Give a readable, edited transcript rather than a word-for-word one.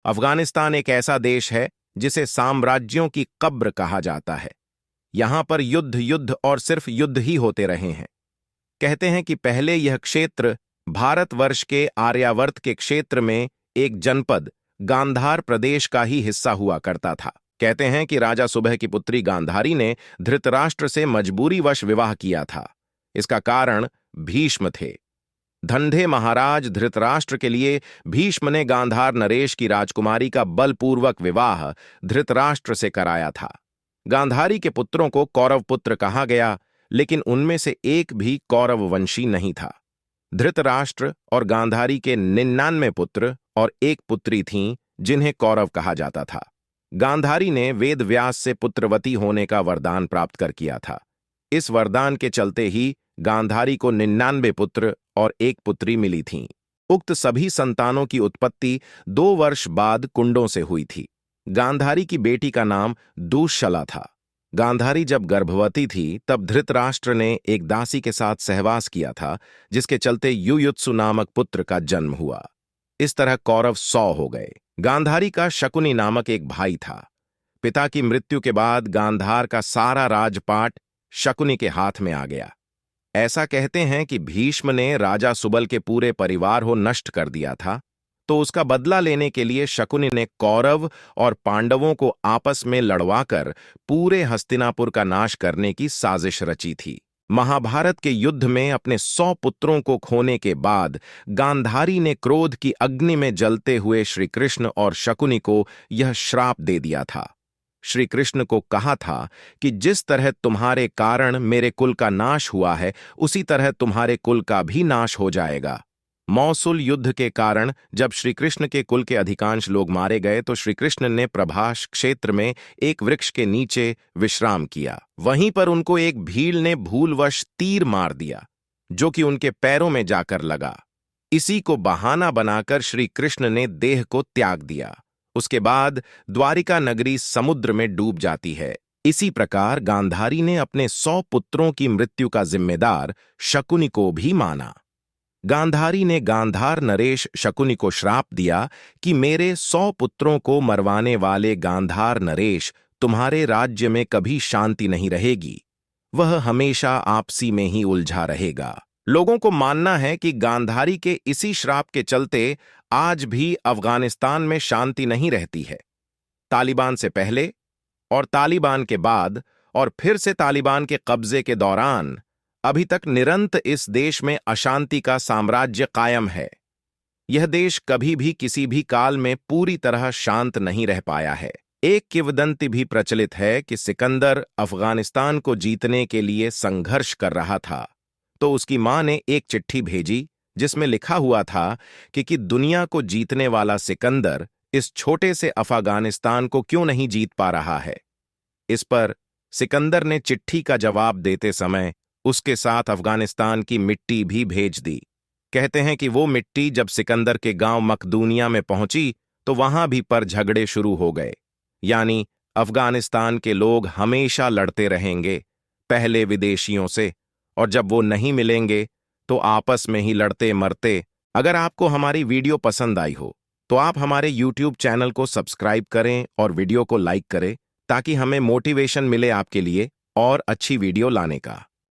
अफगानिस्तान एक ऐसा देश है जिसे साम्राज्यों की कब्र कहा जाता है। यहां पर युद्ध युद्ध और सिर्फ युद्ध ही होते रहे हैं। कहते हैं कि पहले यह क्षेत्र भारतवर्ष के आर्यावर्त के क्षेत्र में एक जनपद गांधार प्रदेश का ही हिस्सा हुआ करता था। कहते हैं कि राजा सुबह की पुत्री गांधारी ने धृतराष्ट्र से मजबूरीवश विवाह किया था। इसका कारण भीष्म थे। धंधे महाराज धृतराष्ट्र के लिए भीष्म ने गांधार नरेश की राजकुमारी का बलपूर्वक विवाह धृतराष्ट्र से कराया था। गांधारी के पुत्रों को कौरव पुत्र कहा गया, लेकिन उनमें से एक भी कौरव वंशी नहीं था। धृतराष्ट्र और गांधारी के 99 पुत्र और एक पुत्री थीं, जिन्हें कौरव कहा जाता था। गांधारी ने वेद व्यास से पुत्रवती होने का वरदान प्राप्त कर किया था। इस वरदान के चलते ही गांधारी को 99 पुत्र और एक पुत्री मिली थीं। उक्त सभी संतानों की उत्पत्ति 2 वर्ष बाद कुंडों से हुई थी। गांधारी की बेटी का नाम दुश्शला था। गांधारी जब गर्भवती थी तब धृतराष्ट्र ने एक दासी के साथ सहवास किया था, जिसके चलते युयुत्सु नामक पुत्र का जन्म हुआ। इस तरह कौरव 100 हो गए। गांधारी का शकुनी नामक एक भाई था। पिता की मृत्यु के बाद गांधार का सारा राजपाट शकुनी के हाथ में आ गया। ऐसा कहते हैं कि भीष्म ने राजा सुबल के पूरे परिवार को नष्ट कर दिया था, तो उसका बदला लेने के लिए शकुनी ने कौरव और पांडवों को आपस में लड़वाकर पूरे हस्तिनापुर का नाश करने की साजिश रची थी। महाभारत के युद्ध में अपने 100 पुत्रों को खोने के बाद गांधारी ने क्रोध की अग्नि में जलते हुए श्री कृष्ण और शकुनी को यह श्राप दे दिया था। श्री कृष्ण को कहा था कि जिस तरह तुम्हारे कारण मेरे कुल का नाश हुआ है, उसी तरह तुम्हारे कुल का भी नाश हो जाएगा। मौसूल युद्ध के कारण जब श्री कृष्ण के कुल के अधिकांश लोग मारे गए तो श्री कृष्ण ने प्रभास क्षेत्र में एक वृक्ष के नीचे विश्राम किया। वहीं पर उनको एक भील ने भूलवश तीर मार दिया, जो कि उनके पैरों में जाकर लगा। इसी को बहाना बनाकर श्री कृष्ण ने देह को त्याग दिया। उसके बाद द्वारिका नगरी समुद्र में डूब जाती है। इसी प्रकार गांधारी ने अपने 100 पुत्रों की मृत्यु का जिम्मेदार शकुनी को भी माना। गांधारी ने गांधार नरेश शकुनी को श्राप दिया कि मेरे 100 पुत्रों को मरवाने वाले गांधार नरेश तुम्हारे राज्य में कभी शांति नहीं रहेगी, वह हमेशा आपसी में ही उलझा रहेगा। लोगों को मानना है कि गांधारी के इसी श्राप के चलते आज भी अफगानिस्तान में शांति नहीं रहती है। तालिबान से पहले और तालिबान के बाद और फिर से तालिबान के कब्जे के दौरान अभी तक निरंतर इस देश में अशांति का साम्राज्य कायम है। यह देश कभी भी किसी भी काल में पूरी तरह शांत नहीं रह पाया है। एक किंवदंती भी प्रचलित है कि सिकंदर अफगानिस्तान को जीतने के लिए संघर्ष कर रहा था, तो उसकी मां ने एक चिट्ठी भेजी जिसमें लिखा हुआ था कि दुनिया को जीतने वाला सिकंदर इस छोटे से अफगानिस्तान को क्यों नहीं जीत पा रहा है। इस पर सिकंदर ने चिट्ठी का जवाब देते समय उसके साथ अफगानिस्तान की मिट्टी भी भेज दी। कहते हैं कि वो मिट्टी जब सिकंदर के गांव मकदूनिया में पहुंची तो वहां भी पर झगड़े शुरू हो गए। यानी अफगानिस्तान के लोग हमेशा लड़ते रहेंगे, पहले विदेशियों से, और जब वो नहीं मिलेंगे तो आपस में ही लड़ते मरते। अगर आपको हमारी वीडियो पसंद आई हो तो आप हमारे YouTube चैनल को सब्सक्राइब करें और वीडियो को लाइक करें, ताकि हमें मोटिवेशन मिले आपके लिए और अच्छी वीडियो लाने का।